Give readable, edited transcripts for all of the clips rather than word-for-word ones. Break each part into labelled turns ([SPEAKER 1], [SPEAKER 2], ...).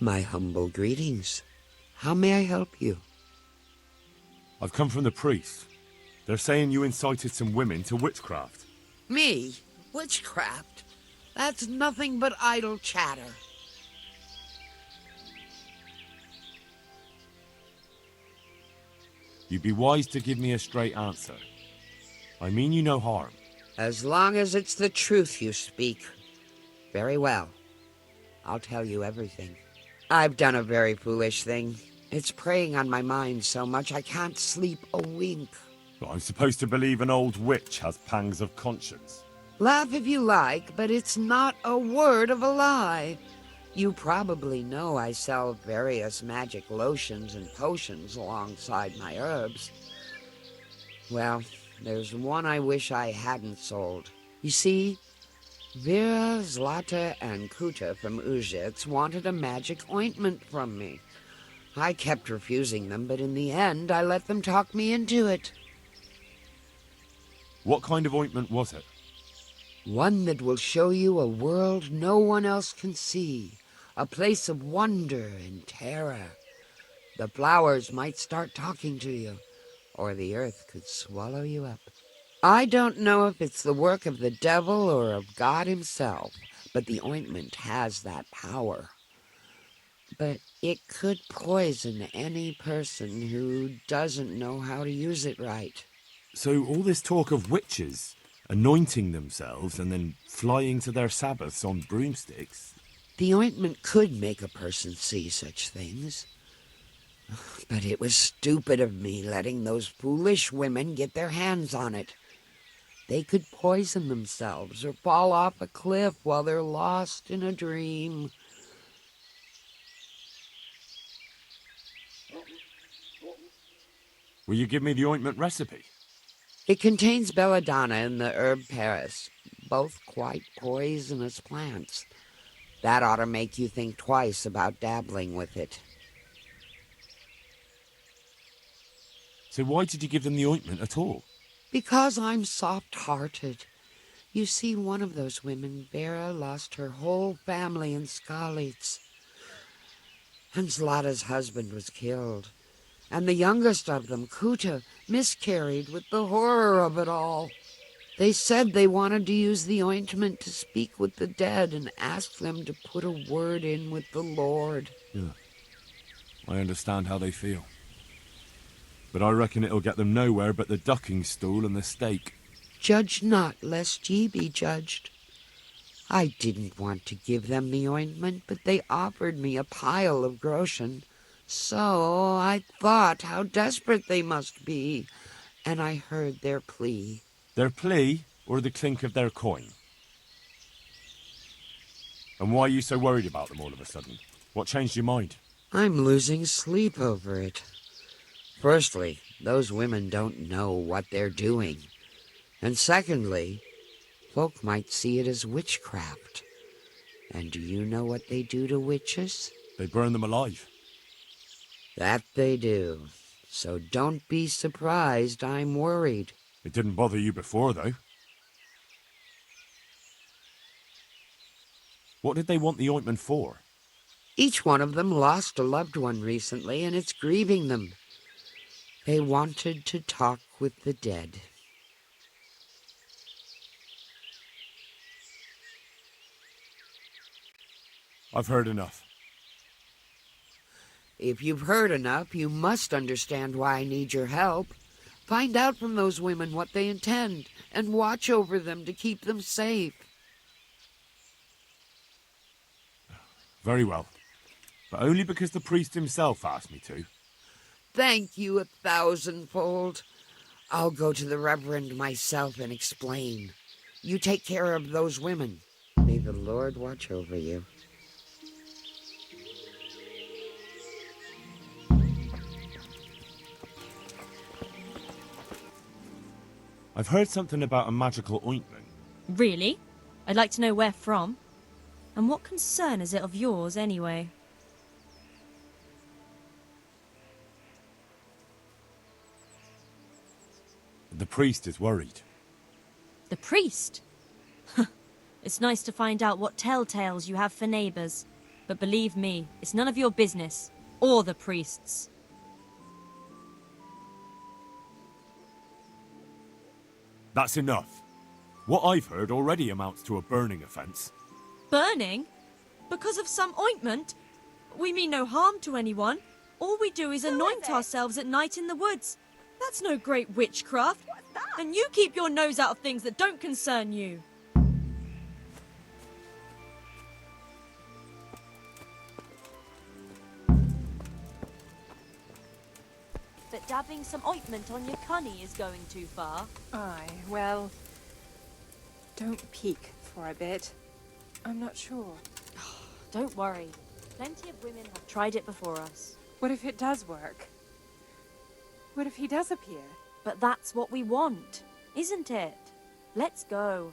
[SPEAKER 1] My humble greetings. How may I help you?
[SPEAKER 2] I've come from the priest. They're saying you incited some women to witchcraft.
[SPEAKER 1] Me? Witchcraft? That's nothing but idle chatter.
[SPEAKER 2] You'd be wise to give me a straight answer. I mean you no harm.
[SPEAKER 1] As long as it's the truth you speak. Very well. I'll tell you everything. I've done a very foolish thing. It's preying on my mind so much I can't sleep a wink.
[SPEAKER 2] But I'm supposed to believe an old witch has pangs of conscience.
[SPEAKER 1] Laugh if you like, but it's not a word of a lie. You probably know I sell various magic lotions and potions alongside my herbs. Well, there's one I wish I hadn't sold. You see, Vera, Zlata, and Kuta from Uzhitz wanted a magic ointment from me. I kept refusing them, but in the end I let them talk me into it.
[SPEAKER 2] What kind of ointment was it?
[SPEAKER 1] One that will show you a world no one else can see, a place of wonder and terror. The flowers might start talking to you, or the earth could swallow you up. I don't know if it's the work of the devil or of God himself, but the ointment has that power. But it could poison any person who doesn't know how to use it right.
[SPEAKER 2] So all this talk of witches anointing themselves and then flying to their sabbaths on broomsticks.
[SPEAKER 1] The ointment could make a person see such things. But it was stupid of me letting those foolish women get their hands on it. They could poison themselves or fall off a cliff while they're lost in a dream.
[SPEAKER 2] Will you give me the ointment recipe?
[SPEAKER 1] It contains belladonna and the herb Paris, both quite poisonous plants. That ought to make you think twice about dabbling with it.
[SPEAKER 2] So why did you give them the ointment at all?
[SPEAKER 1] Because I'm soft-hearted. You see, one of those women, Vera, lost her whole family in Skalitz. And Zlata's husband was killed. And the youngest of them, Kuta, miscarried with the horror of it all. They said they wanted to use the ointment to speak with the dead and ask them to put a word in with the Lord.
[SPEAKER 2] Yeah. I understand how they feel. But I reckon it'll get them nowhere but the ducking stool and the stake.
[SPEAKER 1] Judge not, lest ye be judged. I didn't want to give them the ointment, but they offered me a pile of groschen. So I thought how desperate they must be, and I heard their plea.
[SPEAKER 2] Their plea, or the clink of their coin? And why are you so worried about them all of a sudden? What changed your mind?
[SPEAKER 1] I'm losing sleep over it. Firstly, those women don't know what they're doing. And secondly, folk might see it as witchcraft. And do you know what they do to witches?
[SPEAKER 2] They burn them alive.
[SPEAKER 1] That they do. So don't be surprised I'm worried.
[SPEAKER 2] It didn't bother you before, though. What did they want the ointment for?
[SPEAKER 1] Each one of them lost a loved one recently, and it's grieving them. They wanted to talk with the dead.
[SPEAKER 2] I've heard enough.
[SPEAKER 1] If you've heard enough, you must understand why I need your help. Find out from those women what they intend, and watch over them to keep them safe.
[SPEAKER 2] Very well. But only because the priest himself asked me to.
[SPEAKER 1] Thank you 1,000-fold. I'll go to the Reverend myself and explain. You take care of those women. May the Lord watch over you.
[SPEAKER 2] I've heard something about a magical ointment.
[SPEAKER 3] Really? I'd like to know where from. And what concern is it of yours, anyway?
[SPEAKER 2] The priest is worried.
[SPEAKER 3] The priest? It's nice to find out what telltales you have for neighbours. But believe me, it's none of your business, or the priest's.
[SPEAKER 2] That's enough. What I've heard already amounts to a burning offence.
[SPEAKER 3] Burning? Because of some ointment? We mean no harm to anyone. All we do is anoint ourselves at night in the woods. That's no great witchcraft. And you keep your nose out of things that don't concern you. But dabbing some ointment on your cunny is going too far.
[SPEAKER 4] Aye, well, don't peek for a bit. I'm not sure.
[SPEAKER 3] Don't worry. Plenty of women have tried it before us.
[SPEAKER 4] What if it does work? What if he does appear?
[SPEAKER 3] But that's what we want, isn't it? Let's go.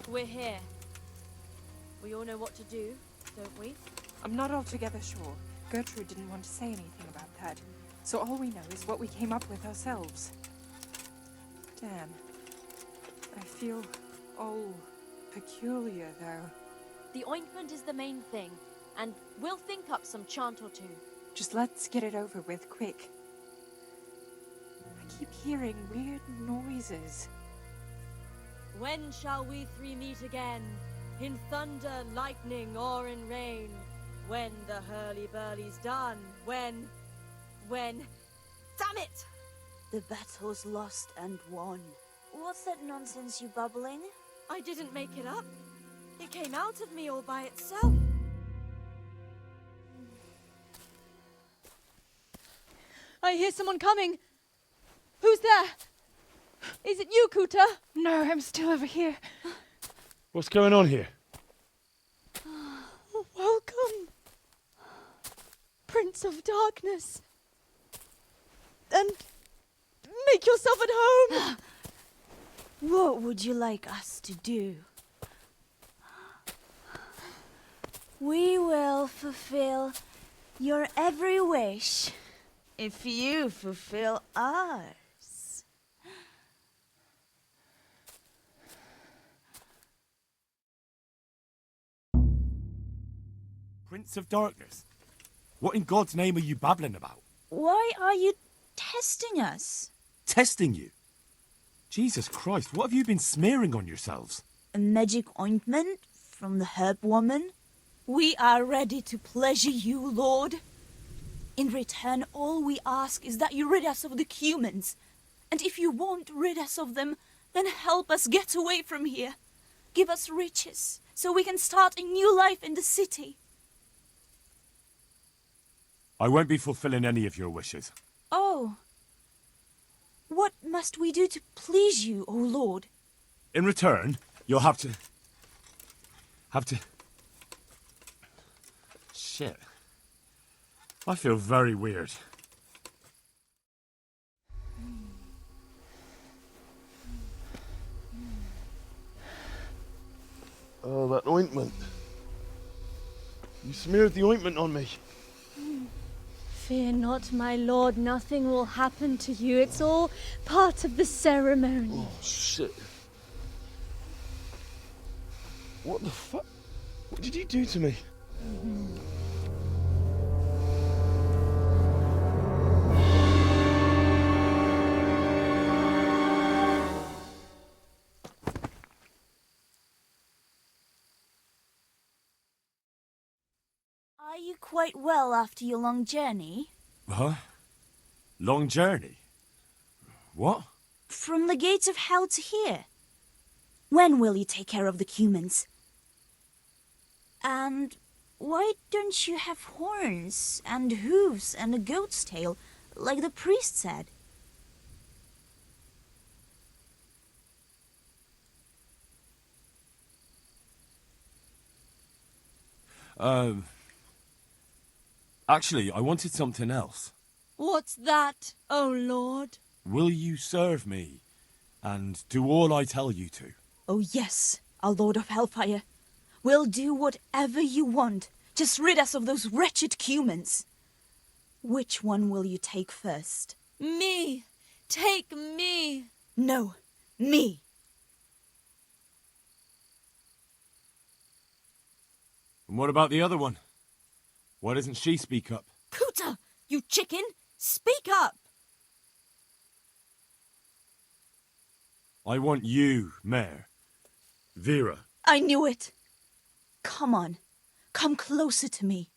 [SPEAKER 3] We're here. We all know what to do, don't we?
[SPEAKER 4] I'm not altogether sure. Gertrude didn't want to say anything about that. So all we know is what we came up with ourselves. Damn. I feel all peculiar, though.
[SPEAKER 3] The ointment is the main thing, and we'll think up some chant or two.
[SPEAKER 4] Just let's get it over with quick. I keep hearing weird noises.
[SPEAKER 3] When shall we three meet again? In thunder, lightning, or in rain? When the hurly-burly's done? When... Damn it!
[SPEAKER 5] The battle's lost and won. What's that nonsense you bubbling?
[SPEAKER 3] I didn't make it up. It came out of me all by itself. I hear someone coming. Who's there? Is it you, Kuta?
[SPEAKER 4] No, I'm still over here.
[SPEAKER 2] What's going on here?
[SPEAKER 3] Welcome, Prince of Darkness. And make yourself at home.
[SPEAKER 5] What would you like us to do? We will fulfill your every wish if you fulfill ours.
[SPEAKER 2] Prince of Darkness? What in God's name are you babbling about?
[SPEAKER 5] Why are you testing us?
[SPEAKER 2] Testing you? Jesus Christ, what have you been smearing on yourselves?
[SPEAKER 5] A magic ointment from the herb woman? We are ready to pleasure you, Lord. In return, all we ask is that you rid us of the humans. And if you won't rid us of them, then help us get away from here. Give us riches, so we can start a new life in the city.
[SPEAKER 2] I won't be fulfilling any of your wishes.
[SPEAKER 5] Oh. What must we do to please you, O Lord?
[SPEAKER 2] In return, you'll have to... Shit. I feel very weird.
[SPEAKER 6] Oh, that ointment. You smeared the ointment on me.
[SPEAKER 3] Fear not, my lord. Nothing will happen to you. It's all part of the ceremony.
[SPEAKER 6] Oh, shit. What the fuck? What did you do to me?
[SPEAKER 5] Are you quite well after your long journey?
[SPEAKER 2] Huh? Long journey? What?
[SPEAKER 5] From the gates of hell to here. When will you take care of the humans? And why don't you have horns and hooves and a goat's tail, like the priest said?
[SPEAKER 2] Actually, I wanted something else.
[SPEAKER 3] What's that, O Lord?
[SPEAKER 2] Will you serve me and do all I tell you to?
[SPEAKER 5] Oh yes, our Lord of Hellfire. We'll do whatever you want. Just rid us of those wretched humans. Which one will you take first?
[SPEAKER 3] Me. Take me.
[SPEAKER 5] No, me.
[SPEAKER 2] And what about the other one? Why doesn't she speak up?
[SPEAKER 3] Kuta, you chicken. Speak up.
[SPEAKER 2] I want you, Mare. Vera.
[SPEAKER 5] I knew it. Come on. Come closer to me.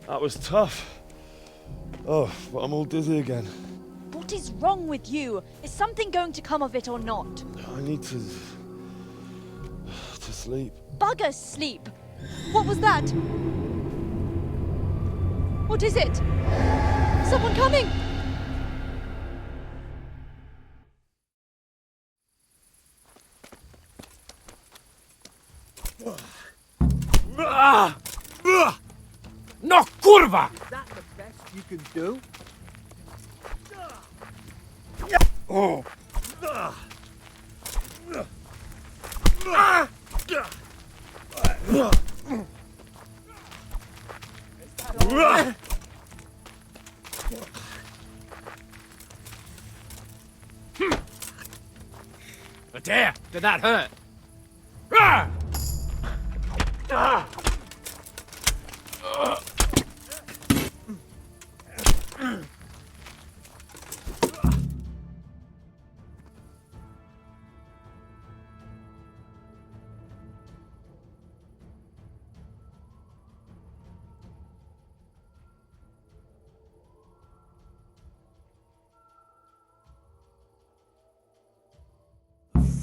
[SPEAKER 6] That was tough. Oh, but I'm all dizzy again.
[SPEAKER 3] What is wrong with you? Is something going to come of it or not?
[SPEAKER 6] I need to sleep.
[SPEAKER 3] Bugger sleep. What was that? What is it? Someone coming!
[SPEAKER 7] No, kurwa! Is that the best you can do? Oh. There, did that hurt?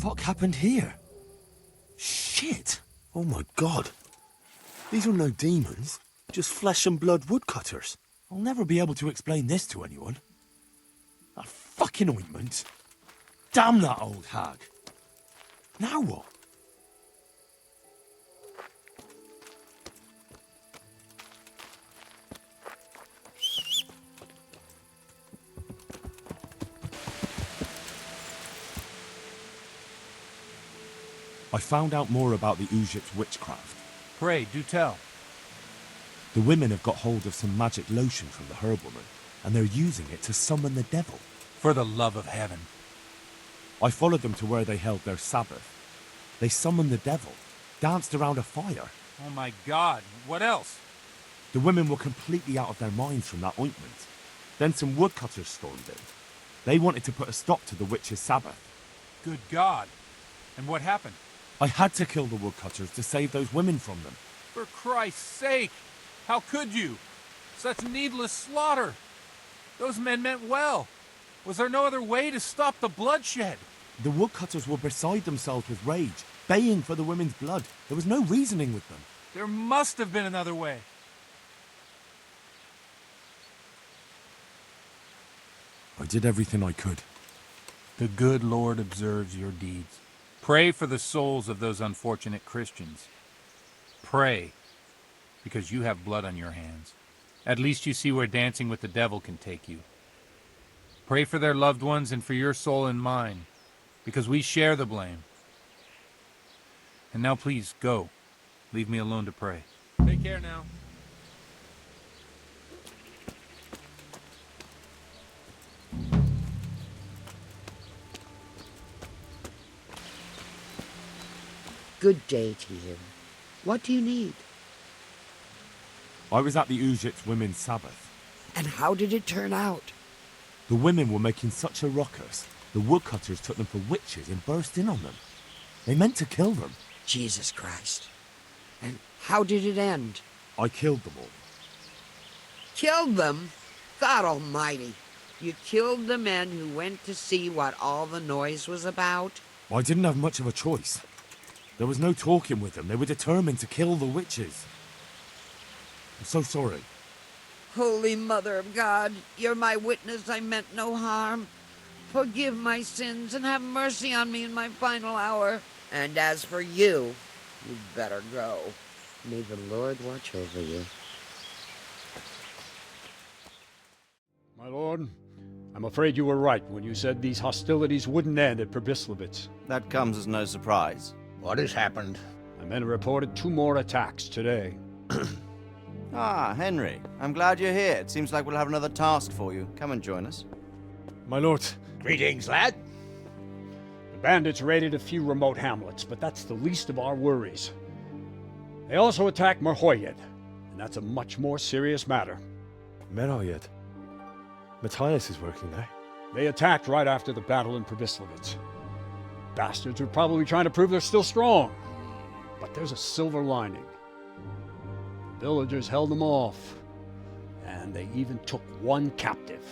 [SPEAKER 2] fuck happened here? Shit! Oh my god. These are no demons, just flesh and blood woodcutters. I'll never be able to explain this to anyone. That fucking ointment. Damn that old hag. Now what? I found out more about the Egypt's witchcraft.
[SPEAKER 7] Pray, do tell.
[SPEAKER 2] The women have got hold of some magic lotion from the herb woman, and they're using it to summon the devil.
[SPEAKER 7] For the love of heaven.
[SPEAKER 2] I followed them to where they held their Sabbath. They summoned the devil, danced around a fire.
[SPEAKER 7] Oh my God, what else?
[SPEAKER 2] The women were completely out of their minds from that ointment. Then some woodcutters stormed in. They wanted to put a stop to the witch's Sabbath.
[SPEAKER 7] Good God. And what happened?
[SPEAKER 2] I had to kill the woodcutters to save those women from them.
[SPEAKER 7] For Christ's sake! How could you? Such needless slaughter! Those men meant well. Was there no other way to stop the bloodshed?
[SPEAKER 2] The woodcutters were beside themselves with rage, baying for the women's blood. There was no reasoning with them.
[SPEAKER 7] There must have been another way.
[SPEAKER 2] I did everything I could.
[SPEAKER 7] The good Lord observes your deeds. Pray for the souls of those unfortunate Christians. Pray, because you have blood on your hands. At least you see where dancing with the devil can take you. Pray for their loved ones and for your soul and mine, because we share the blame. And now please, go. Leave me alone to pray. Take care now.
[SPEAKER 1] Good day to you. What do you need?
[SPEAKER 2] I was at the Egypt's women's Sabbath.
[SPEAKER 1] And how did it turn out?
[SPEAKER 2] The women were making such a ruckus, the woodcutters took them for witches and burst in on them. They meant to kill them.
[SPEAKER 1] Jesus Christ. And how did it end?
[SPEAKER 2] I killed them all.
[SPEAKER 1] Killed them? God Almighty. You killed the men who went to see what all the noise was about?
[SPEAKER 2] I didn't have much of a choice. There was no talking with them. They were determined to kill the witches. I'm so sorry.
[SPEAKER 1] Holy Mother of God, you're my witness I meant no harm. Forgive my sins and have mercy on me in my final hour. And as for you, you'd better go. May the Lord watch over you.
[SPEAKER 8] My lord, I'm afraid you were right when you said these hostilities wouldn't end at Przemyslovitz.
[SPEAKER 9] That comes as no surprise.
[SPEAKER 10] What has happened?
[SPEAKER 8] My men reported 2 more attacks today.
[SPEAKER 9] Ah, Henry. I'm glad you're here. It seems like we'll have another task for you. Come and join us.
[SPEAKER 8] My lord,
[SPEAKER 10] Greetings, lad.
[SPEAKER 8] the bandits raided a few remote hamlets, but that's the least of our worries. They also attacked Merhoyed, and that's a much more serious matter.
[SPEAKER 2] Merhoyed. Matthias is working there.
[SPEAKER 8] They attacked right after the battle in Przemyslovitz. Bastards are probably trying to prove they're still strong. But there's a silver lining. The villagers held them off, and they even took 1 captive.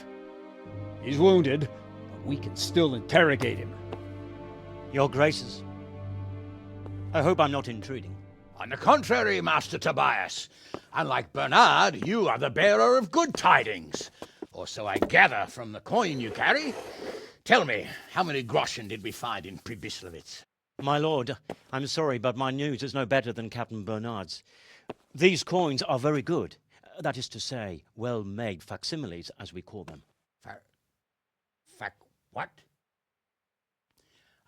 [SPEAKER 8] He's wounded, but we can still interrogate him.
[SPEAKER 11] Your Graces, I hope I'm not intruding.
[SPEAKER 10] On the contrary, Master Tobias. Unlike Bernard, you are the bearer of good tidings. Or so I gather from the coin you carry. Tell me, how many groschen did we find in Przemyslovitz?
[SPEAKER 11] My lord, I'm sorry, but my news is no better than Captain Bernard's. These coins are very good. That is to say, well-made facsimiles, as we call them.
[SPEAKER 10] What?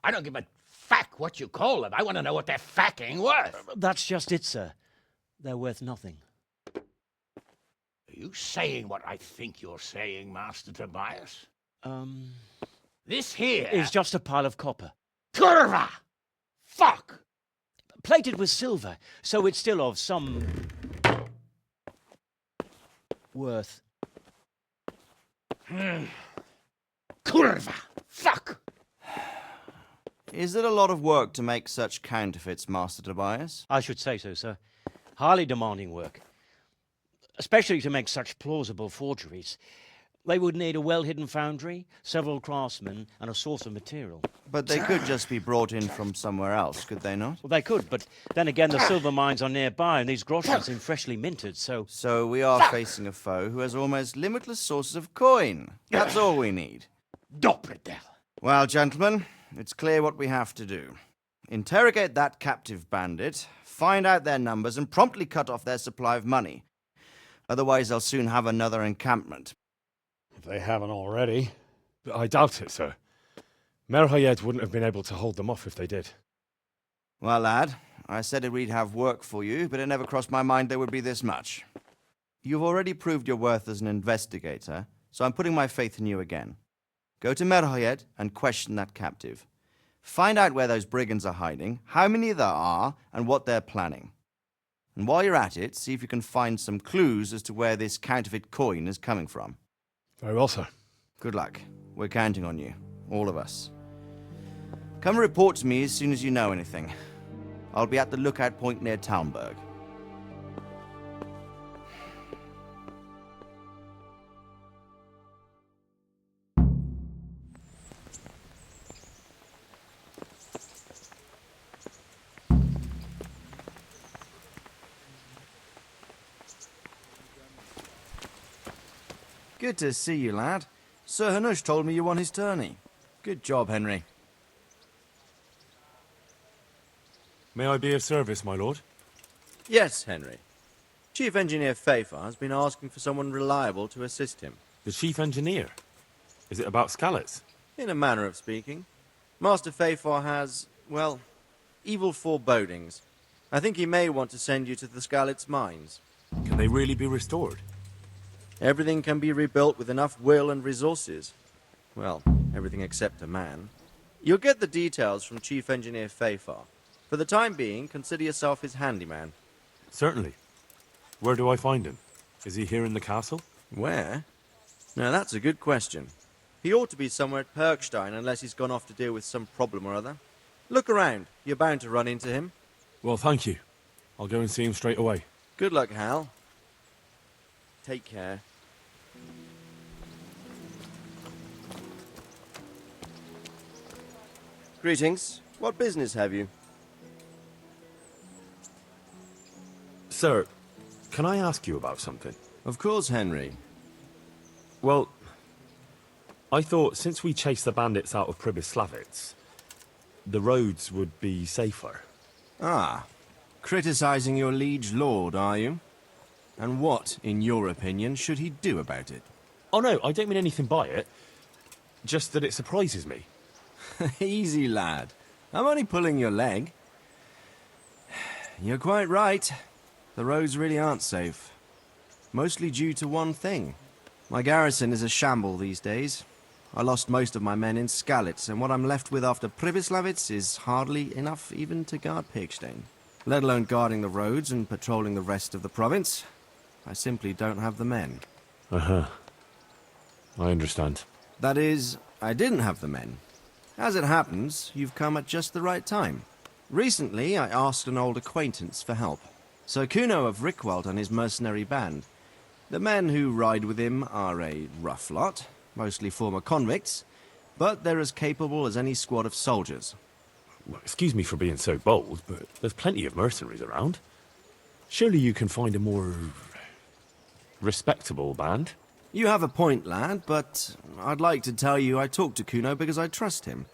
[SPEAKER 10] I don't give a fuck what you call them. I want to know what they're fucking worth.
[SPEAKER 11] That's just it, sir. They're worth nothing.
[SPEAKER 10] Are you saying what I think you're saying, Master Tobias? This here
[SPEAKER 11] is just a pile of copper.
[SPEAKER 10] Kurva! Fuck!
[SPEAKER 11] Plated with silver, so it's still of some worth.
[SPEAKER 10] Kurva! Fuck!
[SPEAKER 9] Is it a lot of work to make such counterfeits, Master Tobias?
[SPEAKER 11] I should say so, sir. Highly demanding work. Especially to make such plausible forgeries. They would need a well-hidden foundry, several craftsmen, and a source of material.
[SPEAKER 9] But they could just be brought in from somewhere else, could they not?
[SPEAKER 11] Well, they could, but then again, the silver mines are nearby, and these groschen seem freshly minted, so...
[SPEAKER 9] So we are facing a foe who has almost limitless sources of coin. That's all we need.
[SPEAKER 10] Doppelder.
[SPEAKER 9] Well, gentlemen, it's clear what we have to do. Interrogate that captive bandit, find out their numbers, and promptly cut off their supply of money. Otherwise, they'll soon have another encampment.
[SPEAKER 8] If they haven't already.
[SPEAKER 2] I doubt it, sir. Merhayed wouldn't have been able to hold them off if they did.
[SPEAKER 9] Well, lad, I said we'd have work for you, but it never crossed my mind there would be this much. You've already proved your worth as an investigator, so I'm putting my faith in you again. Go to Merhayed and question that captive. Find out where those brigands are hiding, how many there are, and what they're planning. And while you're at it, see if you can find some clues as to where this counterfeit coin is coming from.
[SPEAKER 2] Very well, sir.
[SPEAKER 9] Good luck. We're counting on you. All of us. Come report to me as soon as you know anything. I'll be at the lookout point near Talmberg. Good to see you, lad. Sir Hanush told me you won his tourney. Good job, Henry.
[SPEAKER 2] May I be of service, my lord?
[SPEAKER 9] Yes, Henry. Chief Engineer Fafar has been asking for someone reliable to assist him.
[SPEAKER 2] The chief engineer? Is it about Skalitz?
[SPEAKER 9] In a manner of speaking. Master Fafar has, well, evil forebodings. I think he may want to send you to the Skalitz mines.
[SPEAKER 2] Can they really be restored?
[SPEAKER 9] Everything can be rebuilt with enough will and resources. Well, everything except a man. You'll get the details from Chief Engineer Fafar. For the time being, consider yourself his handyman.
[SPEAKER 2] Certainly. Where do I find him? Is he here in the castle?
[SPEAKER 9] Where? Now, that's a good question. He ought to be somewhere at Perkstein, unless he's gone off to deal with some problem or other. Look around. You're bound to run into him.
[SPEAKER 2] Well, thank you. I'll go and see him straight away.
[SPEAKER 9] Good luck, Hal. Take care. Greetings. What business have you?
[SPEAKER 2] Sir, can I ask you about something?
[SPEAKER 9] Of course, Henry.
[SPEAKER 2] Well, I thought since we chased the bandits out of Pribyslavitz, the roads would be safer.
[SPEAKER 9] Ah, criticizing your liege lord, are you? And what, in your opinion, should he do about it?
[SPEAKER 2] Oh no, I don't mean anything by it. Just that it surprises me.
[SPEAKER 9] Easy, lad. I'm only pulling your leg. You're quite right. The roads really aren't safe. Mostly due to one thing. My garrison is a shamble these days. I lost most of my men in Skalitz, and what I'm left with after Pribyslavitz is hardly enough even to guard Pegstein. Let alone guarding the roads and patrolling the rest of the province. I simply don't have the men.
[SPEAKER 2] Uh-huh. I understand.
[SPEAKER 9] That is, I didn't have the men. As it happens, you've come at just the right time. Recently, I asked an old acquaintance for help. Sir Kuno of Rickwald and his mercenary band. The men who ride with him are a rough lot, mostly former convicts, but they're as capable as any squad of soldiers.
[SPEAKER 2] Well, excuse me for being so bold, but there's plenty of mercenaries around. Surely you can find a more respectable band?
[SPEAKER 9] You have a point, lad, but I'd like to tell you I talked to Kuno because I trust him.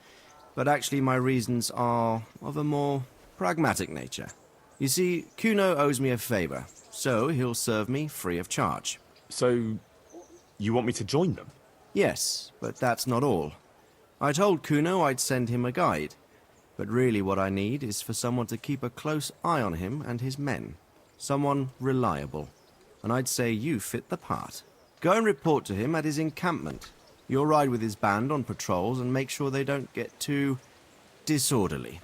[SPEAKER 9] But actually my reasons are of a more pragmatic nature. You see, Kuno owes me a favor, so he'll serve me free of charge.
[SPEAKER 2] So, you want me to join them?
[SPEAKER 9] Yes, but that's not all. I told Kuno I'd send him a guide, but really what I need is for someone to keep a close eye on him and his men. Someone reliable. And I'd say you fit the part. Go and report to him at his encampment. You'll ride with his band on patrols and make sure they don't get too disorderly.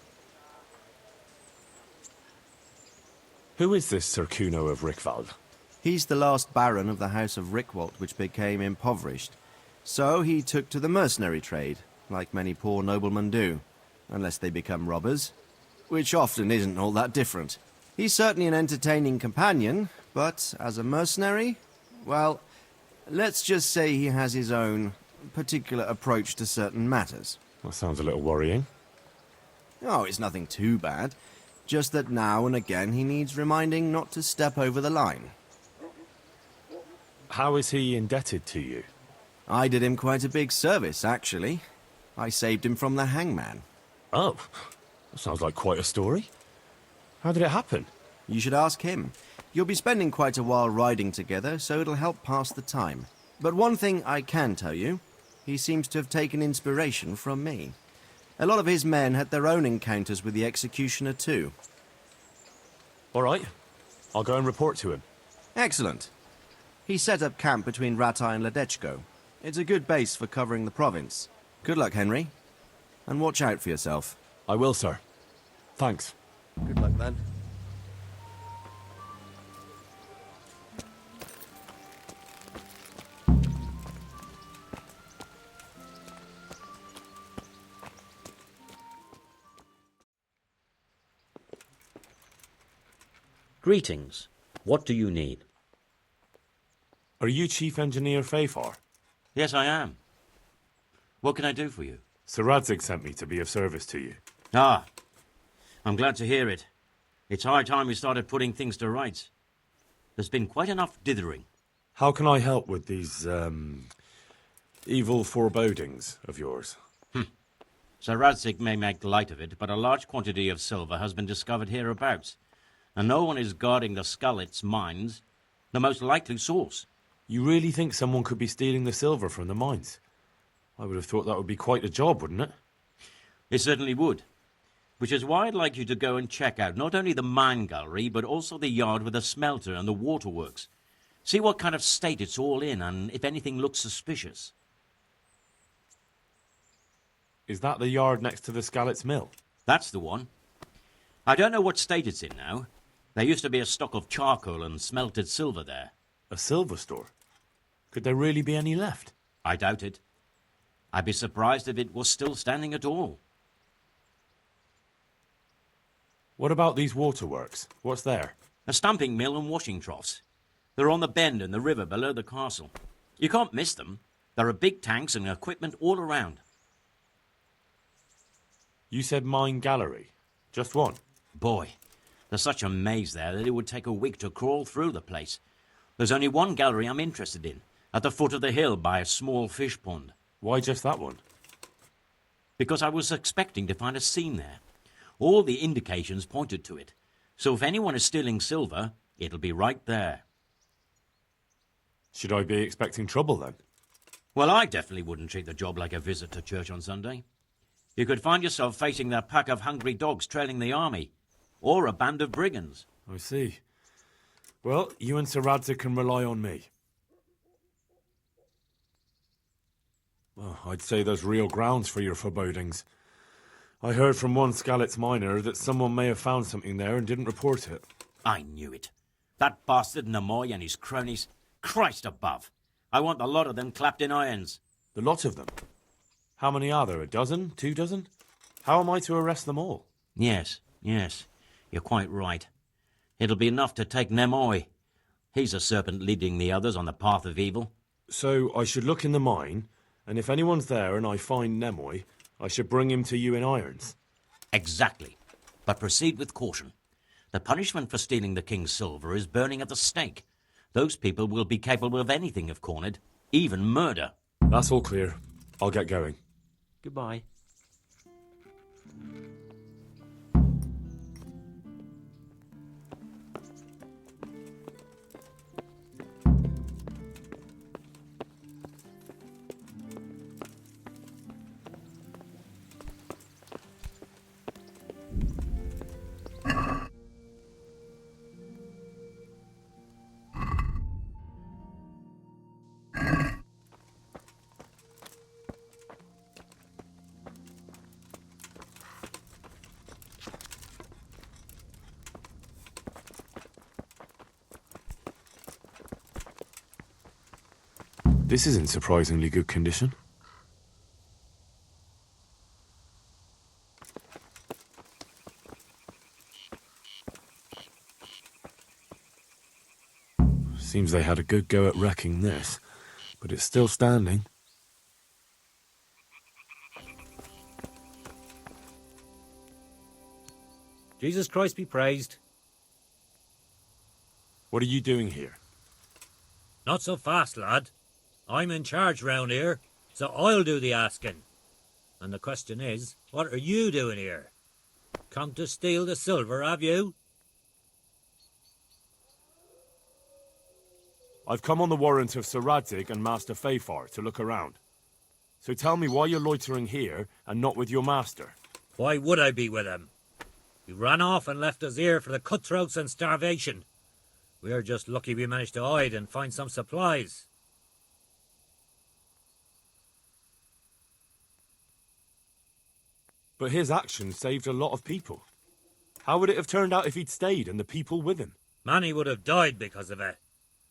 [SPEAKER 2] Who is this Sir Kuno of Rickwald?
[SPEAKER 9] He's the last baron of the House of Rickwald, which became impoverished. So he took to the mercenary trade, like many poor noblemen do, unless they become robbers, which often isn't all that different. He's certainly an entertaining companion, but as a mercenary, well, Let's just say he has his own particular approach to certain matters.
[SPEAKER 2] That sounds a little worrying.
[SPEAKER 9] Oh, it's nothing too bad. Just that now and again he needs reminding not to step over the line.
[SPEAKER 2] How is he indebted to you?
[SPEAKER 9] I did him quite a big service, actually. I saved him from the hangman.
[SPEAKER 2] Oh, that sounds like quite a story. How did it happen?
[SPEAKER 9] You should ask him. You'll be spending quite a while riding together, so it'll help pass the time. But one thing I can tell you, he seems to have taken inspiration from me. A lot of his men had their own encounters with the executioner too.
[SPEAKER 2] All right. I'll go and report to him.
[SPEAKER 9] Excellent. He set up camp between Ratai and Ledechko. It's a good base for covering the province. Good luck, Henry. And watch out for yourself.
[SPEAKER 2] I will, sir. Thanks.
[SPEAKER 9] Good luck, then.
[SPEAKER 11] Greetings. What do you need?
[SPEAKER 2] Are you Chief Engineer Fafar?
[SPEAKER 11] Yes, I am. What can I do for you?
[SPEAKER 2] Sir Radzig sent me to be of service to you.
[SPEAKER 11] Ah, I'm glad to hear it. It's high time we started putting things to rights. There's been quite enough dithering.
[SPEAKER 2] How can I help with these, evil forebodings of yours?
[SPEAKER 11] Sir Radzig may make light of it, but a large quantity of silver has been discovered hereabouts, and no one is guarding the Skalitz mines, the most likely source.
[SPEAKER 2] You really think someone could be stealing the silver from the mines? I would have thought that would be quite a job, wouldn't it?
[SPEAKER 11] It certainly would. Which is why I'd like you to go and check out not only the mine gallery, but also the yard with the smelter and the waterworks. See what kind of state it's all in, and if anything looks suspicious.
[SPEAKER 2] Is that the yard next to the Skalitz mill?
[SPEAKER 11] That's the one. I don't know what state it's in now. There used to be a stock of charcoal and smelted silver there.
[SPEAKER 2] A silver store? Could there really be any left?
[SPEAKER 11] I doubt it. I'd be surprised if it was still standing at all.
[SPEAKER 2] What about these waterworks? What's there?
[SPEAKER 11] A stamping mill and washing troughs. They're on the bend in the river below the castle. You can't miss them. There are big tanks and equipment all around.
[SPEAKER 2] You said mine gallery. Just one?
[SPEAKER 11] Boy, there's such a maze there that it would take a week to crawl through the place. There's only one gallery I'm interested in, at the foot of the hill by a small fish pond.
[SPEAKER 2] Why just that one?
[SPEAKER 11] Because I was expecting to find a scene there. All the indications pointed to it. So if anyone is stealing silver, it'll be right there.
[SPEAKER 2] Should I be expecting trouble then?
[SPEAKER 11] Well, I definitely wouldn't treat the job like a visit to church on Sunday. You could find yourself facing that pack of hungry dogs trailing the army, or a band of brigands.
[SPEAKER 2] I see. Well, you and Sir Radzig can rely on me. Well, I'd say there's real grounds for your forebodings. I heard from one Skalitz miner that someone may have found something there and didn't report it.
[SPEAKER 11] I knew it. That bastard Namoy and his cronies. Christ above. I want the lot of them clapped in irons.
[SPEAKER 2] The lot of them? How many are there? A dozen? 2 dozen? How am I to arrest them all?
[SPEAKER 11] Yes. You're quite right. It'll be enough to take Nemoy. He's a serpent leading the others on the path of evil.
[SPEAKER 2] So I should look in the mine, and if anyone's there and I find Nemoy, I should bring him to you in irons.
[SPEAKER 11] Exactly. But proceed with caution. The punishment for stealing the king's silver is burning at the stake. Those people will be capable of anything if cornered, even murder.
[SPEAKER 2] That's all clear. I'll get going.
[SPEAKER 11] Goodbye.
[SPEAKER 2] This is in surprisingly good condition. Seems they had a good go at wrecking this. but it's still standing.
[SPEAKER 12] Jesus Christ be praised.
[SPEAKER 2] What are you doing here?
[SPEAKER 12] Not so fast, lad. I'm in charge round here, so I'll do the asking. And the question is, what are you doing here? Come to steal the silver, have you?
[SPEAKER 2] I've come on the warrant of Sir Radzig and Master Fafar to look around. So tell me why you're loitering here and not with your master.
[SPEAKER 12] Why would I be with him? He ran off and left us here for the cutthroats and starvation. We're just lucky we managed to hide and find some supplies.
[SPEAKER 2] But his actions saved a lot of people. How would it have turned out if he'd stayed and the people with him?
[SPEAKER 12] Many would have died because of it.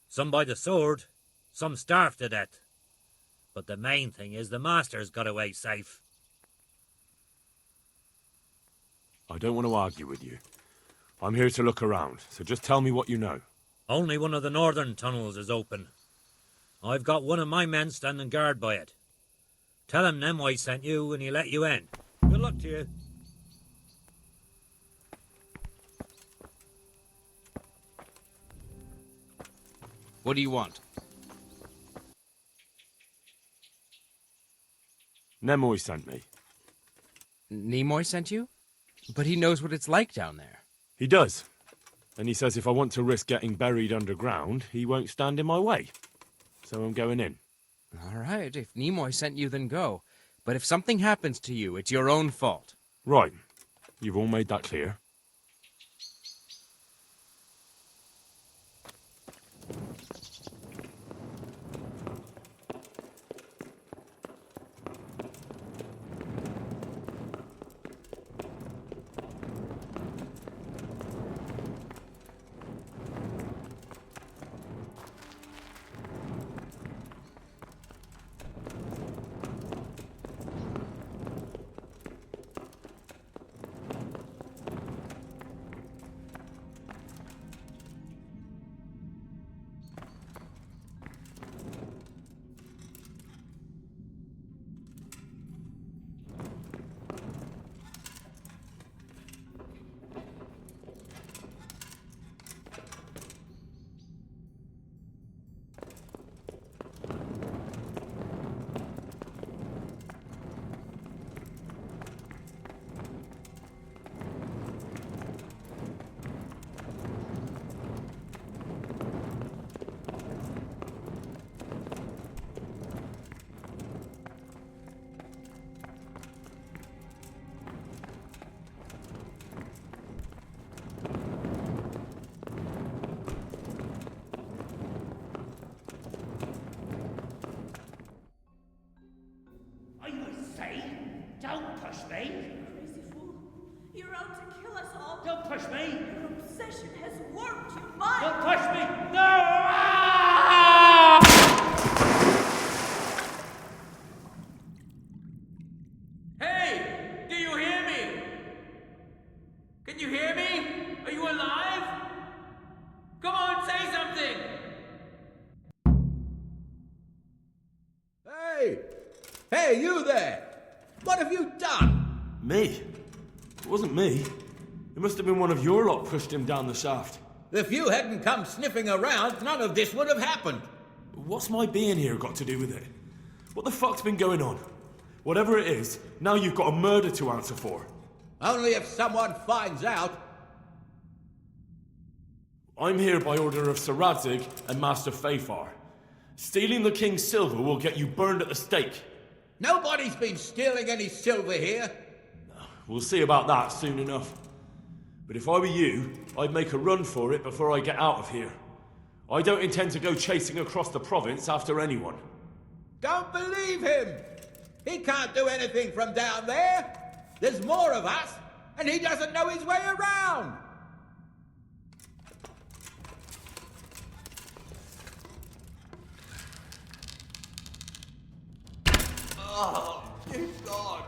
[SPEAKER 12] Some by the sword, some starved to death. But the main thing is the master's got away safe.
[SPEAKER 2] I don't want to argue with you. I'm here to look around, so just tell me what you know.
[SPEAKER 12] Only one of the northern tunnels is open. I've got one of my men standing guard by it. Tell him Nemoi sent you and he'll let you in. Good luck to you.
[SPEAKER 13] What do you want?
[SPEAKER 2] Nemoi sent me.
[SPEAKER 13] Nimoy sent you? But he knows what it's like down there.
[SPEAKER 2] He does. And he says if I want to risk getting buried underground, he won't stand in my way. So I'm going in.
[SPEAKER 13] All right, if Nimoy sent you, then go. But if something happens to you, it's your own fault.
[SPEAKER 2] Right. You've all made that clear.
[SPEAKER 10] Don't push me!
[SPEAKER 5] Crazy fool. You're out to kill us all.
[SPEAKER 10] Don't push me!
[SPEAKER 5] Your obsession has warped your mind.
[SPEAKER 10] Don't push me! No!
[SPEAKER 11] Hey! Do you hear me? Can you hear me? Are you alive? Come on, say something!
[SPEAKER 10] Hey! Hey, you there! What have you done?
[SPEAKER 2] Me? It wasn't me. It must have been one of your lot pushed him down the shaft.
[SPEAKER 10] If you hadn't come sniffing around, none of this would have happened.
[SPEAKER 2] What's my being here got to do with it? What the fuck's been going on? Whatever it is, now you've got a murder to answer for.
[SPEAKER 10] Only if someone finds out.
[SPEAKER 2] I'm here by order of Sir Radzig and Master Fafar. Stealing the king's silver will get you burned at the stake.
[SPEAKER 10] Nobody's been stealing any silver here.
[SPEAKER 2] We'll see about that soon enough. But if I were you, I'd make a run for it before I get out of here. I don't intend to go chasing across the province after anyone.
[SPEAKER 10] Don't believe him! He can't do anything from down there. There's more of us, and he doesn't know his way around. Oh, dear God.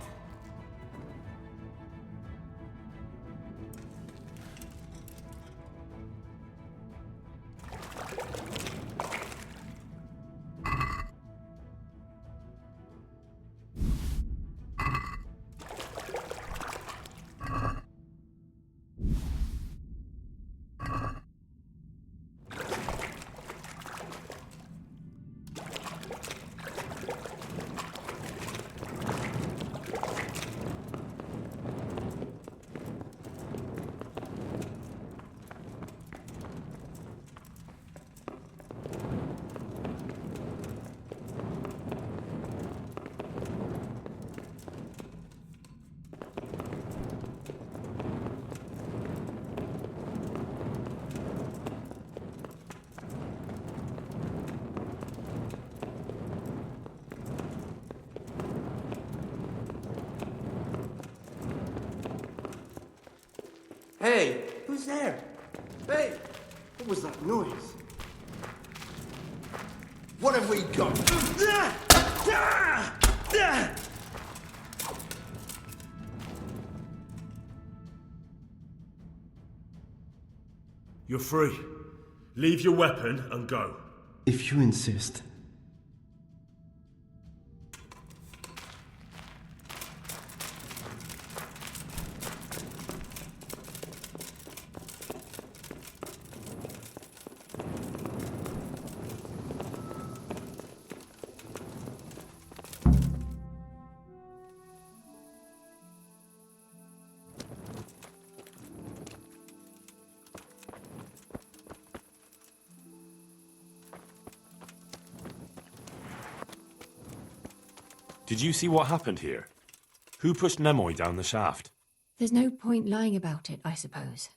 [SPEAKER 14] Hey, who's there? Hey, what was that noise? What have we got?
[SPEAKER 2] You're free. Leave your weapon and go.
[SPEAKER 14] If you insist.
[SPEAKER 2] Did you see what happened here? Who pushed Nimoy down the shaft?
[SPEAKER 15] There's no point lying about it, I suppose.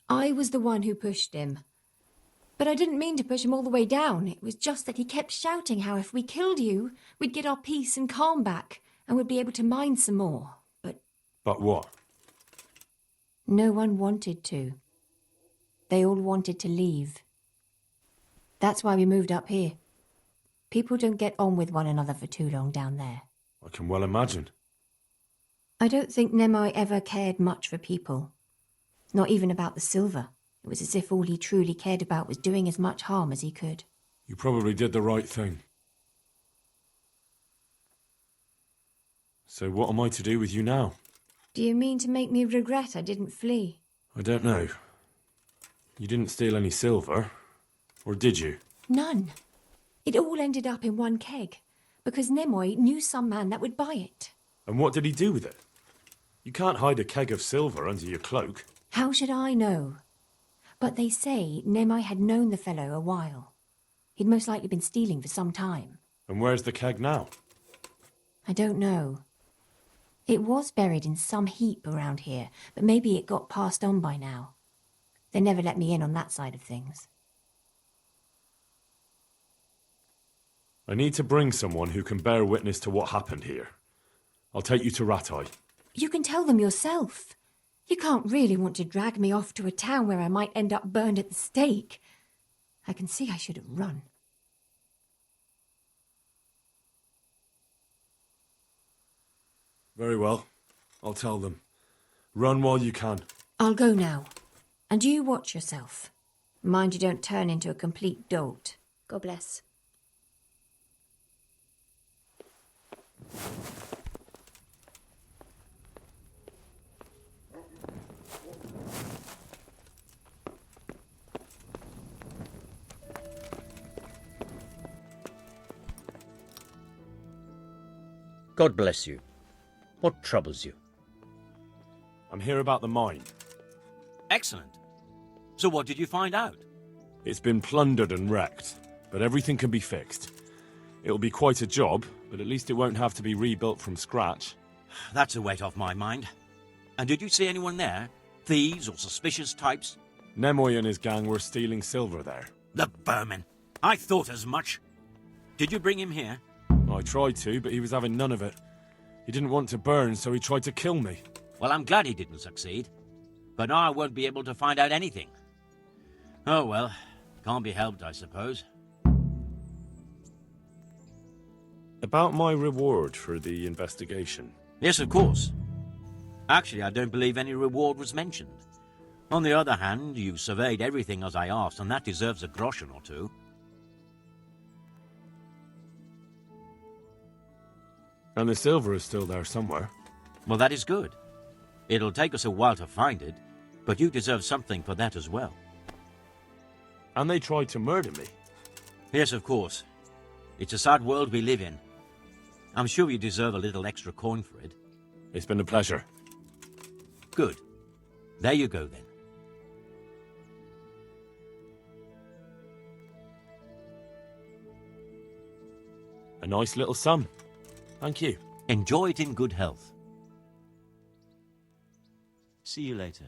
[SPEAKER 15] I was the one who pushed him. But I didn't mean to push him all the way down. It was just that he kept shouting how if we killed you, we'd get our peace and calm back, and would be able to mine some more.
[SPEAKER 2] But what?
[SPEAKER 15] No one wanted to. They all wanted to leave. That's why we moved up here. People don't get on with one another for too long down there.
[SPEAKER 2] I can well imagine.
[SPEAKER 15] I don't think Nimoy ever cared much for people. Not even about the silver. It was as if all he truly cared about was doing as much harm as he could.
[SPEAKER 2] You probably did the right thing. So what am I to do with you now?
[SPEAKER 15] Do you mean to make me regret I didn't flee?
[SPEAKER 2] I don't know. You didn't steal any silver, or did you?
[SPEAKER 15] None. It all ended up in one keg, because Nimoy knew some man that would buy it.
[SPEAKER 2] And what did he do with it? You can't hide a keg of silver under your cloak.
[SPEAKER 15] How should I know? But they say Nimoy had known the fellow a while. He'd most likely been stealing for some time.
[SPEAKER 2] And where's the keg now?
[SPEAKER 15] I don't know. It was buried in some heap around here, but maybe it got passed on by now. They never let me in on that side of things.
[SPEAKER 2] I need to bring someone who can bear witness to what happened here. I'll take you to Ratai.
[SPEAKER 15] You can tell them yourself. You can't really want to drag me off to a town where I might end up burned at the stake. I can see I should have run.
[SPEAKER 2] Very well. I'll tell them. Run while you can.
[SPEAKER 15] I'll go now. And you watch yourself. Mind you don't turn into a complete dolt. God bless.
[SPEAKER 11] God bless you. What troubles you?
[SPEAKER 2] I'm here about the mine.
[SPEAKER 11] Excellent. So what did you find out?
[SPEAKER 2] It's been plundered and wrecked, but everything can be fixed. It'll be quite a job, but at least it won't have to be rebuilt from scratch.
[SPEAKER 11] That's a weight off my mind. And did you see anyone there? Thieves or suspicious types?
[SPEAKER 2] Nimoy and his gang were stealing silver there.
[SPEAKER 11] The vermin. I thought as much. Did you bring him here?
[SPEAKER 2] I tried to, but he was having none of it. He didn't want to burn, so he tried to kill me.
[SPEAKER 11] Well, I'm glad he didn't succeed. But now I won't be able to find out anything. Oh, well. Can't be helped, I suppose.
[SPEAKER 2] About my reward for the investigation.
[SPEAKER 11] Yes, of course. Actually, I don't believe any reward was mentioned. On the other hand, you surveyed everything as I asked, and that deserves a groschen or two.
[SPEAKER 2] And the silver is still there somewhere.
[SPEAKER 11] Well, that is good. It'll take us a while to find it, but you deserve something for that as well.
[SPEAKER 2] And they tried to murder me.
[SPEAKER 11] Yes, of course. It's a sad world we live in. I'm sure you deserve a little extra coin for it.
[SPEAKER 2] It's been a pleasure.
[SPEAKER 11] Good. There you go, then.
[SPEAKER 2] A nice little sum. Thank you.
[SPEAKER 11] Enjoy it in good health.
[SPEAKER 9] See you later.